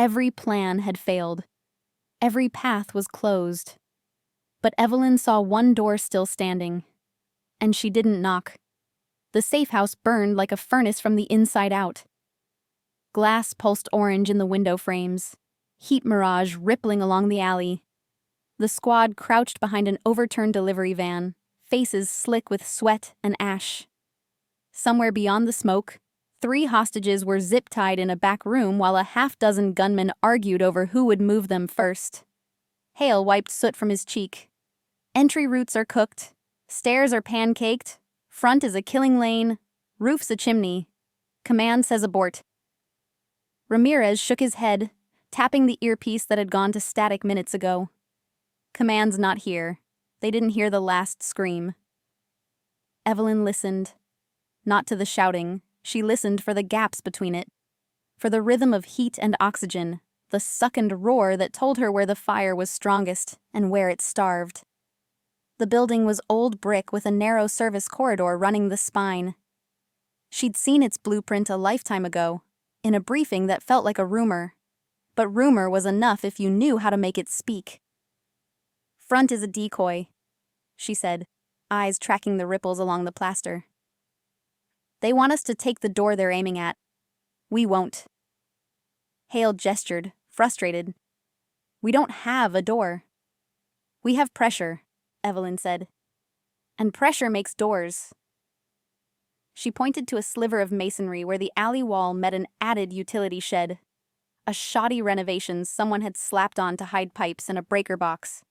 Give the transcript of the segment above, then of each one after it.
Every plan had failed. Every path was closed. But Evelyn saw one door still standing. And she didn't knock. The safe house burned like a furnace from the inside out. Glass pulsed orange in the window frames. Heat mirage rippling along the alley. The squad crouched behind an overturned delivery van, faces slick with sweat and ash. Somewhere beyond the smoke, 3 hostages were zip-tied in a back room while a half-dozen gunmen argued over who would move them first. Hale wiped soot from his cheek. Entry routes are cooked. Stairs are pancaked. Front is a killing lane. Roof's a chimney. Command says abort. Ramirez shook his head, tapping the earpiece that had gone to static minutes ago. Command's not here. They didn't hear the last scream. Evelyn listened. Not to the shouting. She listened for the gaps between it. For the rhythm of heat and oxygen, the suckened roar that told her where the fire was strongest and where it starved. The building was old brick with a narrow service corridor running the spine. She'd seen its blueprint a lifetime ago, in a briefing that felt like a rumor. But rumor was enough if you knew how to make it speak. Front is a decoy, she said, eyes tracking the ripples along the plaster. They want us to take the door they're aiming at. We won't. Hale gestured, frustrated. We don't have a door. We have pressure, Evelyn said. And pressure makes doors. She pointed to a sliver of masonry where the alley wall met an added utility shed. A shoddy renovation someone had slapped on to hide pipes and a breaker box.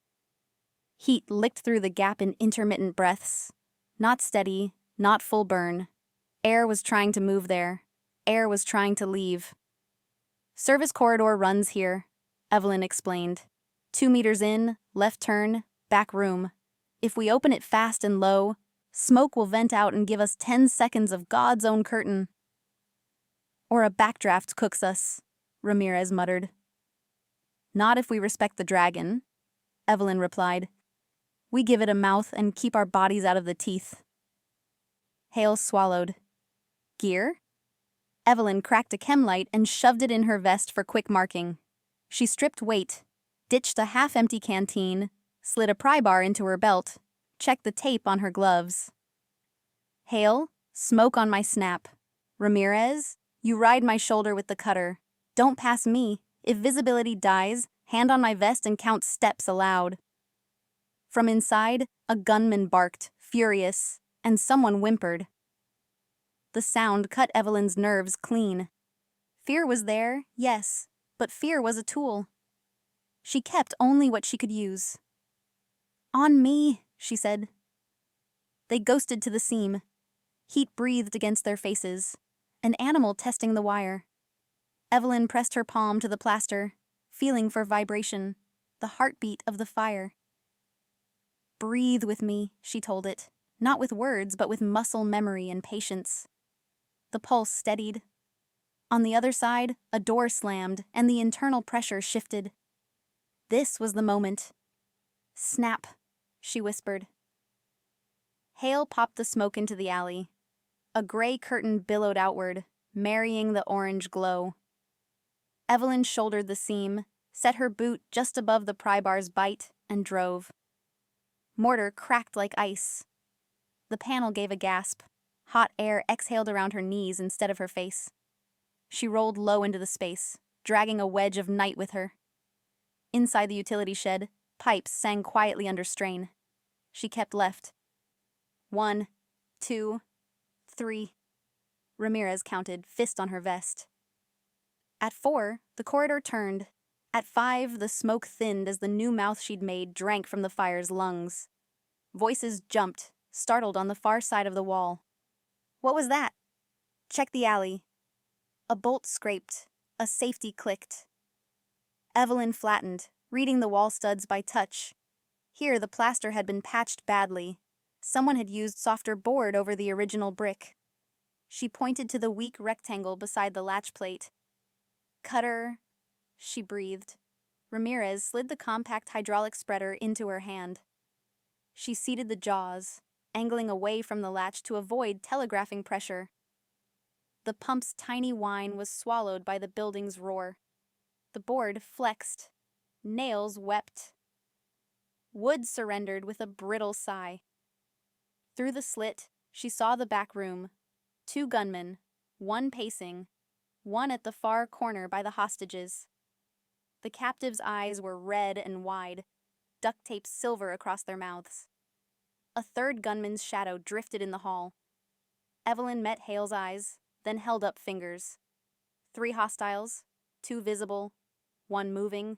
Heat licked through the gap in intermittent breaths. Not steady, not full burn. Air was trying to move there. Air was trying to leave. Service corridor runs here, Evelyn explained. 2 meters in, left turn, back room. If we open it fast and low, smoke will vent out and give us 10 seconds of God's own curtain. Or a backdraft cooks us, Ramirez muttered. Not if we respect the dragon, Evelyn replied. We give it a mouth and keep our bodies out of the teeth. Hale swallowed. Gear? Evelyn cracked a chem light and shoved it in her vest for quick marking. She stripped weight, ditched a half-empty canteen, slid a pry bar into her belt, checked the tape on her gloves. Hale, smoke on my snap. Ramirez, you ride my shoulder with the cutter. Don't pass me. If visibility dies, hand on my vest and count steps aloud. From inside, a gunman barked, furious, and someone whimpered. The sound cut Evelyn's nerves clean. Fear was there, yes, but fear was a tool. She kept only what she could use. On me, she said. They ghosted to the seam. Heat breathed against their faces. An animal testing the wire. Evelyn pressed her palm to the plaster, feeling for vibration, the heartbeat of the fire. Breathe with me, she told it, not with words but with muscle memory and patience. The pulse steadied. On the other side, a door slammed and the internal pressure shifted. This was the moment. Snap, she whispered. Hale popped the smoke into the alley. A gray curtain billowed outward, marrying the orange glow. Evelyn shouldered the seam, set her boot just above the pry bar's bite, and drove. Mortar cracked like ice. The panel gave a gasp. Hot air exhaled around her knees instead of her face. She rolled low into the space, dragging a wedge of night with her. Inside the utility shed, pipes sang quietly under strain. She kept left. 1, 2, 3. Ramirez counted, fist on her vest. At 4, the corridor turned. At 5, the smoke thinned as the new mouth she'd made drank from the fire's lungs. Voices jumped, startled on the far side of the wall. What was that? Check the alley. A bolt scraped. A safety clicked. Evelyn flattened, reading the wall studs by touch. Here the plaster had been patched badly. Someone had used softer board over the original brick. She pointed to the weak rectangle beside the latch plate. Cutter, she breathed. Ramirez slid the compact hydraulic spreader into her hand. She seated the jaws, angling away from the latch to avoid telegraphing pressure. The pump's tiny whine was swallowed by the building's roar. The board flexed. Nails wept. Wood surrendered with a brittle sigh. Through the slit, she saw the back room. 2 gunmen, one pacing, one at the far corner by the hostages. The captives' eyes were red and wide, duct tape silver across their mouths. A 3rd gunman's shadow drifted in the hall. Evelyn met Hale's eyes, then held up fingers. 3 hostiles, 2 visible, 1 moving,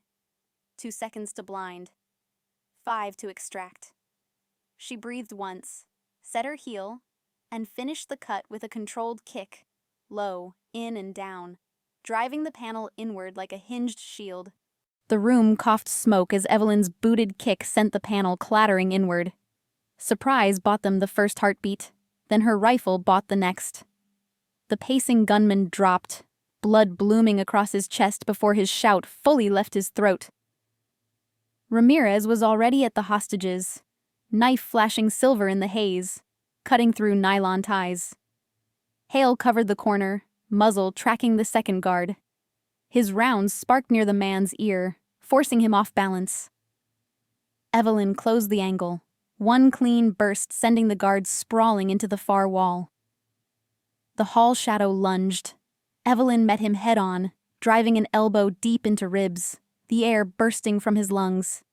2 seconds to blind, 5 to extract. She breathed once, set her heel, and finished the cut with a controlled kick, low, in and down, driving the panel inward like a hinged shield. The room coughed smoke as Evelyn's booted kick sent the panel clattering inward. Surprise bought them the first heartbeat, then her rifle bought the next. The pacing gunman dropped, blood blooming across his chest before his shout fully left his throat. Ramirez was already at the hostages, knife flashing silver in the haze, cutting through nylon ties. Hale covered the corner, muzzle tracking the second guard. His rounds sparked near the man's ear, forcing him off balance. Evelyn closed the angle, one clean burst sending the guard sprawling into the far wall. The hall shadow lunged. Evelyn met him head-on, driving an elbow deep into ribs, the air bursting from his lungs.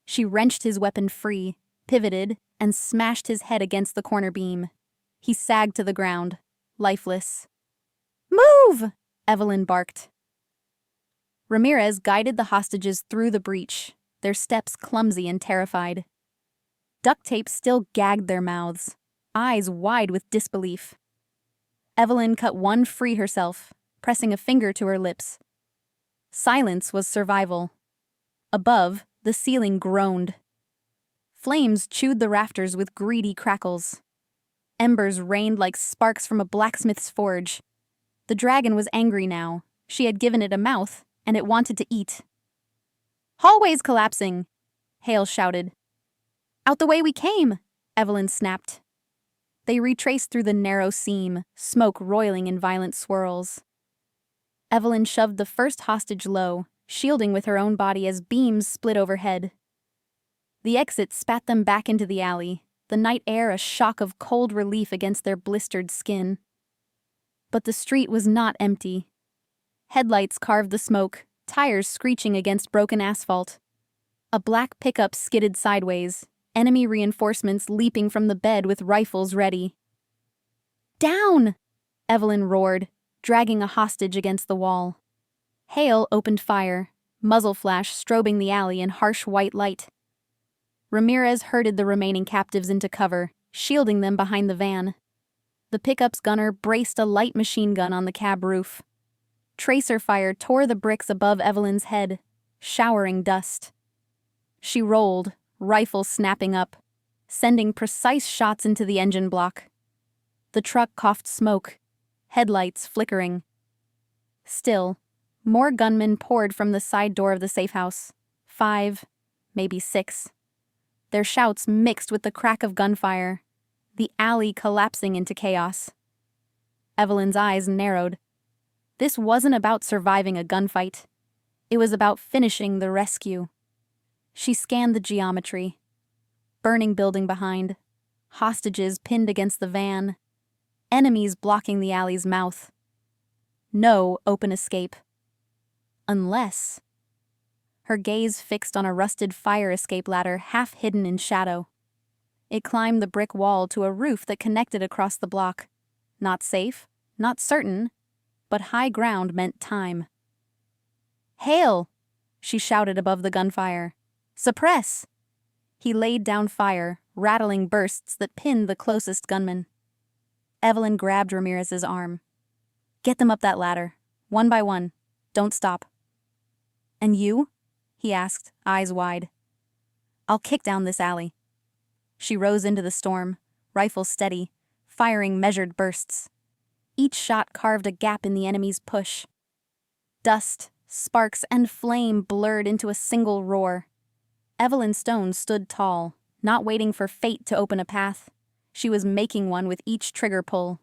She wrenched his weapon free, pivoted, and smashed his head against the corner beam. He sagged to the ground, lifeless. "Move!" Evelyn barked. Ramirez guided the hostages through the breach, their steps clumsy and terrified. Duct tape still gagged their mouths, eyes wide with disbelief. Evelyn cut one free herself, pressing a finger to her lips. Silence was survival. Above, the ceiling groaned. Flames chewed the rafters with greedy crackles. Embers rained like sparks from a blacksmith's forge. The dragon was angry now. She had given it a mouth, and it wanted to eat. "Hallway's collapsing," Hale shouted. "Out the way we came," Evelyn snapped. They retraced through the narrow seam, smoke roiling in violent swirls. Evelyn shoved the first hostage low, shielding with her own body as beams split overhead. The exit spat them back into the alley, the night air a shock of cold relief against their blistered skin. But the street was not empty. Headlights carved the smoke, tires screeching against broken asphalt. A black pickup skidded sideways, enemy reinforcements leaping from the bed with rifles ready. "Down!" Evelyn roared, dragging a hostage against the wall. Hale opened fire, muzzle flash strobing the alley in harsh white light. Ramirez herded the remaining captives into cover, shielding them behind the van. The pickup's gunner braced a light machine gun on the cab roof. Tracer fire tore the bricks above Evelyn's head, showering dust. She rolled, rifle snapping up, sending precise shots into the engine block. The truck coughed smoke, headlights flickering. Still, more gunmen poured from the side door of the safehouse. 5, maybe 6. Their shouts mixed with the crack of gunfire, the alley collapsing into chaos. Evelyn's eyes narrowed. This wasn't about surviving a gunfight. It was about finishing the rescue. She scanned the geometry. Burning building behind. Hostages pinned against the van. Enemies blocking the alley's mouth. No open escape. Unless... Her gaze fixed on a rusted fire escape ladder half hidden in shadow. It climbed the brick wall to a roof that connected across the block. Not safe, not certain, but high ground meant time. "Hale!" she shouted above the gunfire. "Suppress!" He laid down fire, rattling bursts that pinned the closest gunman. Evelyn grabbed Ramirez's arm. "Get them up that ladder, one by one. Don't stop." "And you?" he asked, eyes wide. "I'll kick down this alley." She rose into the storm, rifle steady, firing measured bursts. Each shot carved a gap in the enemy's push. Dust, sparks, and flame blurred into a single roar. Evelyn Stone stood tall, not waiting for fate to open a path. She was making one with each trigger pull.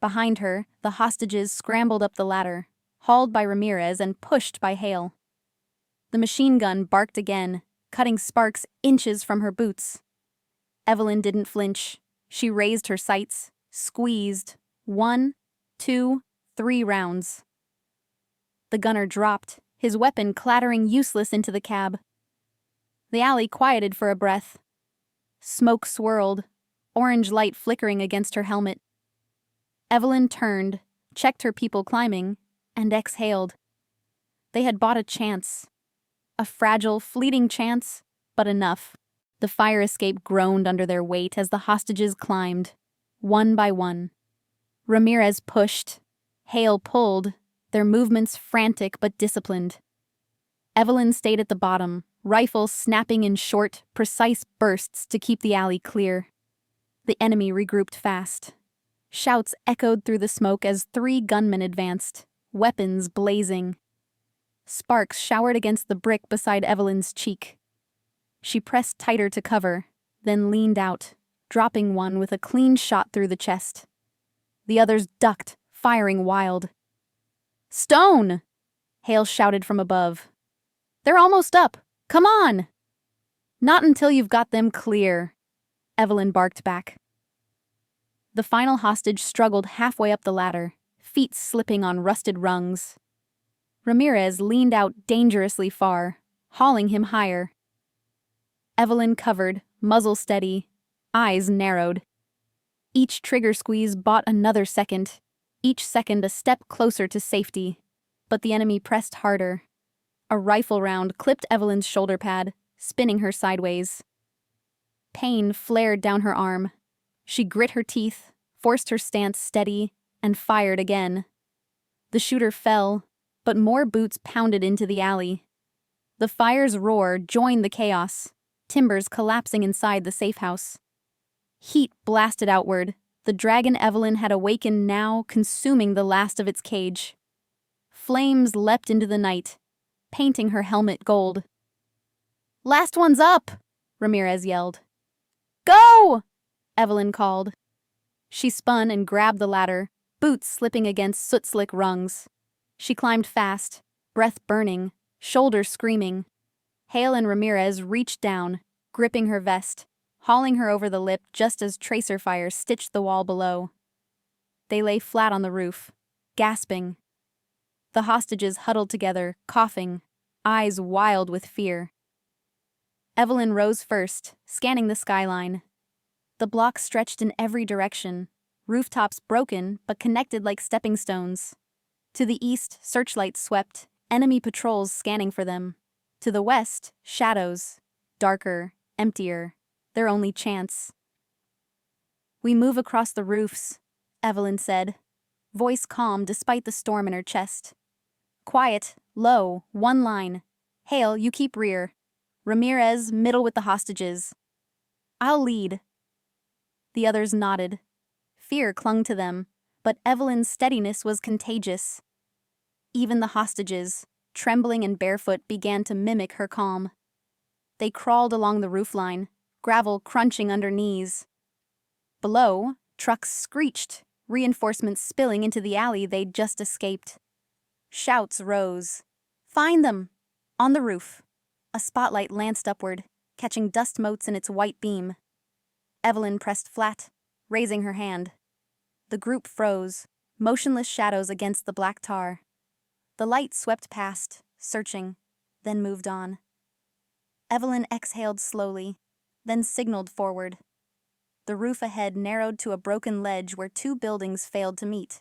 Behind her, the hostages scrambled up the ladder, hauled by Ramirez and pushed by Hale. The machine gun barked again, cutting sparks inches from her boots. Evelyn didn't flinch. She raised her sights, squeezed. 1, 2, 3 rounds. The gunner dropped, his weapon clattering useless into the cab. The alley quieted for a breath. Smoke swirled, orange light flickering against her helmet. Evelyn turned, checked her people climbing, and exhaled. They had bought a chance. A fragile, fleeting chance, but enough. The fire escape groaned under their weight as the hostages climbed, one by one. Ramirez pushed. Hale pulled, their movements frantic but disciplined. Evelyn stayed at the bottom, rifle snapping in short, precise bursts to keep the alley clear. The enemy regrouped fast. Shouts echoed through the smoke as 3 gunmen advanced, weapons blazing. Sparks showered against the brick beside Evelyn's cheek. She pressed tighter to cover, then leaned out, dropping one with a clean shot through the chest. The others ducked, firing wild. "Stone!" Hale shouted from above. "They're almost up! Come on!" "Not until you've got them clear," Evelyn barked back. The final hostage struggled halfway up the ladder, feet slipping on rusted rungs. Ramirez leaned out dangerously far, hauling him higher. Evelyn covered, muzzle steady, eyes narrowed. Each trigger squeeze bought another second, each second a step closer to safety. But the enemy pressed harder. A rifle round clipped Evelyn's shoulder pad, spinning her sideways. Pain flared down her arm. She grit her teeth, forced her stance steady, and fired again. The shooter fell, but more boots pounded into the alley. The fire's roar joined the chaos, timbers collapsing inside the safehouse. Heat blasted outward, the dragon Evelyn had awakened now, consuming the last of its cage. Flames leapt into the night, painting her helmet gold. "Last one's up!" Ramirez yelled. "Go!" Evelyn called. She spun and grabbed the ladder, boots slipping against soot-slick rungs. She climbed fast, breath burning, shoulders screaming. Hale and Ramirez reached down, gripping her vest, hauling her over the lip just as tracer fire stitched the wall below. They lay flat on the roof, gasping. The hostages huddled together, coughing, eyes wild with fear. Evelyn rose first, scanning the skyline. The block stretched in every direction, rooftops broken but connected like stepping stones. To the east, searchlights swept, enemy patrols scanning for them. To the west, shadows, darker, emptier, their only chance. "We move across the roofs," Evelyn said, voice calm despite the storm in her chest. "Quiet, low, one line. Hale, you keep rear. Ramirez, middle with the hostages. I'll lead." The others nodded. Fear clung to them, but Evelyn's steadiness was contagious. Even the hostages, trembling and barefoot, began to mimic her calm. They crawled along the roofline, gravel crunching under knees. Below, trucks screeched, reinforcements spilling into the alley they'd just escaped. Shouts rose. "Find them!" On the roof, a spotlight lanced upward, catching dust motes in its white beam. Evelyn pressed flat, raising her hand. The group froze, motionless shadows against the black tar. The light swept past, searching, then moved on. Evelyn exhaled slowly, then signaled forward. The roof ahead narrowed to a broken ledge where 2 buildings failed to meet.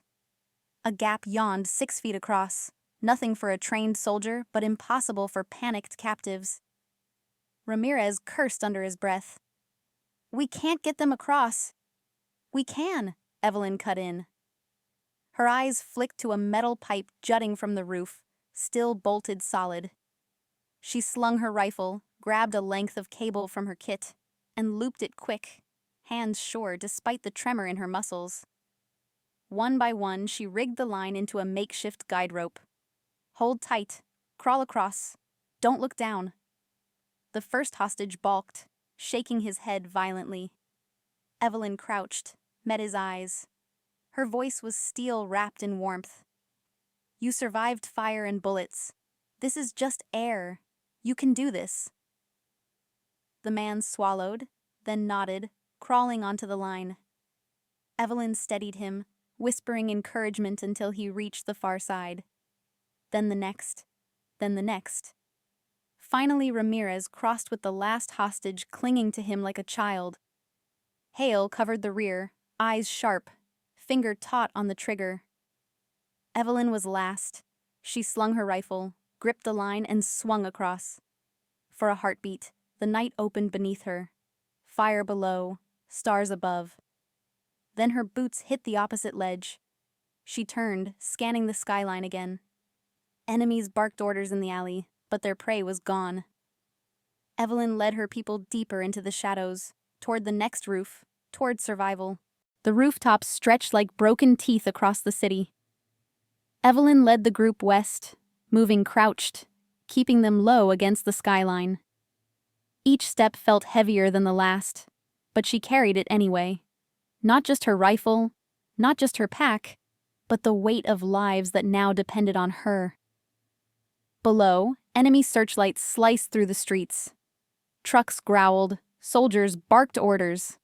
A gap yawned 6 feet across, nothing for a trained soldier but impossible for panicked captives. Ramirez cursed under his breath. "We can't get them across." "We can," Evelyn cut in. Her eyes flicked to a metal pipe jutting from the roof, still bolted solid. She slung her rifle, grabbed a length of cable from her kit, and looped it quick, hands sure despite the tremor in her muscles. One by one, she rigged the line into a makeshift guide rope. "Hold tight. Crawl across. Don't look down." The first hostage balked, shaking his head violently. Evelyn crouched, met his eyes. Her voice was steel wrapped in warmth. You survived fire and bullets. This is just air. You can do this. The man swallowed, then nodded, crawling onto the line. Evelyn steadied him, whispering encouragement until he reached the far side. Then the next. Then the next. Finally, Ramirez crossed with the last hostage clinging to him like a child. Hale covered the rear, eyes sharp, finger taut on the trigger. Evelyn was last. She slung her rifle, gripped the line, and swung across. For a heartbeat, the night opened beneath her. Fire below, stars above. Then her boots hit the opposite ledge. She turned, scanning the skyline again. Enemies barked orders in the alley, but their prey was gone. Evelyn led her people deeper into the shadows, toward the next roof, toward survival. The rooftops stretched like broken teeth across the city. Evelyn led the group west, moving crouched, keeping them low against the skyline. Each step felt heavier than the last, but she carried it anyway. Not just her rifle, not just her pack, but the weight of lives that now depended on her. Below, enemy searchlights sliced through the streets. Trucks growled, soldiers barked orders.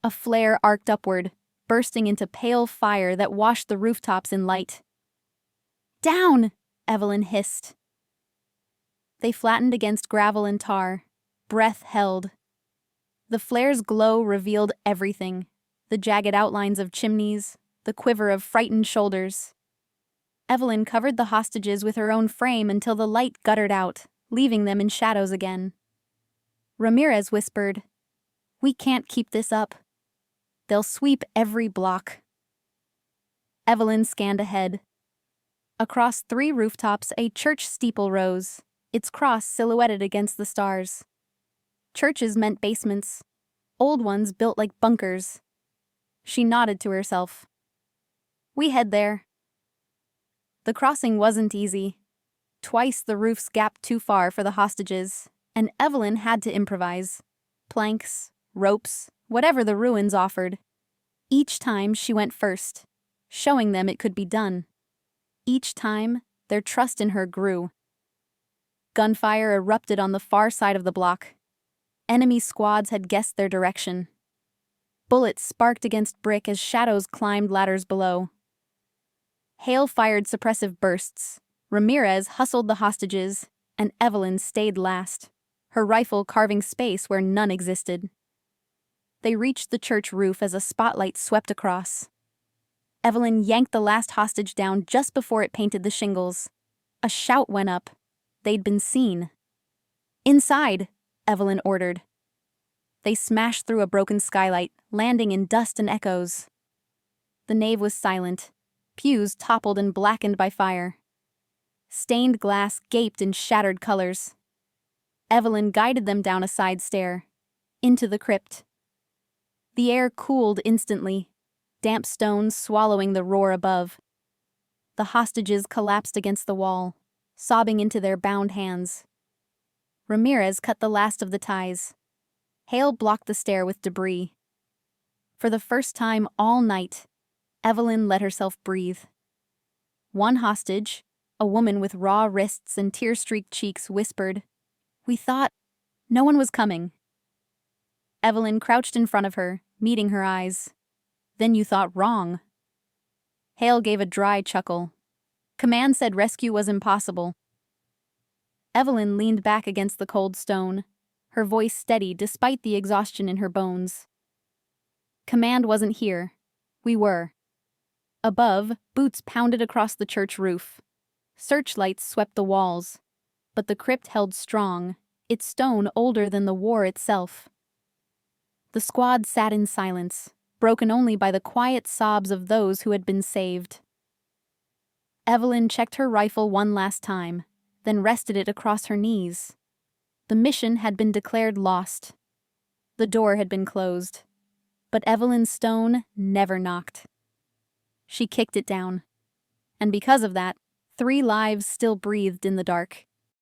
A flare arced upward, bursting into pale fire that washed the rooftops in light. "Down!" Evelyn hissed. They flattened against gravel and tar, breath held. The flare's glow revealed everything, the jagged outlines of chimneys, the quiver of frightened shoulders. Evelyn covered the hostages with her own frame until the light guttered out, leaving them in shadows again. Ramirez whispered, "We can't keep this up. They'll sweep every block." Evelyn scanned ahead. Across 3 rooftops, a church steeple rose, its cross silhouetted against the stars. Churches meant basements, old ones built like bunkers. She nodded to herself. "We head there." The crossing wasn't easy. Twice the roofs gapped too far for the hostages, and Evelyn had to improvise. Planks, ropes, whatever the ruins offered. Each time she went first, showing them it could be done. Each time, their trust in her grew. Gunfire erupted on the far side of the block. Enemy squads had guessed their direction. Bullets sparked against brick as shadows climbed ladders below. Hale fired suppressive bursts. Ramirez hustled the hostages, and Evelyn stayed last, her rifle carving space where none existed. They reached the church roof as a spotlight swept across. Evelyn yanked the last hostage down just before it painted the shingles. A shout went up. They'd been seen. "Inside!" Evelyn ordered. They smashed through a broken skylight, landing in dust and echoes. The nave was silent, pews toppled and blackened by fire. Stained glass gaped in shattered colors. Evelyn guided them down a side stair, into the crypt. The air cooled instantly, damp stones swallowing the roar above. The hostages collapsed against the wall, sobbing into their bound hands. Ramirez cut the last of the ties. Hale blocked the stair with debris. For the first time all night, Evelyn let herself breathe. One hostage, a woman with raw wrists and tear-streaked cheeks, whispered, "We thought no one was coming." Evelyn crouched in front of her, meeting her eyes. "Then you thought wrong." Hale gave a dry chuckle. "Command said rescue was impossible." Evelyn leaned back against the cold stone, her voice steady despite the exhaustion in her bones. "Command wasn't here. We were." Above, boots pounded across the church roof. Searchlights swept the walls. But the crypt held strong, its stone older than the war itself. The squad sat in silence, broken only by the quiet sobs of those who had been saved. Evelyn checked her rifle one last time, then rested it across her knees. The mission had been declared lost. The door had been closed. But Evelyn Stone never knocked. She kicked it down. And because of that, 3 lives still breathed in the dark.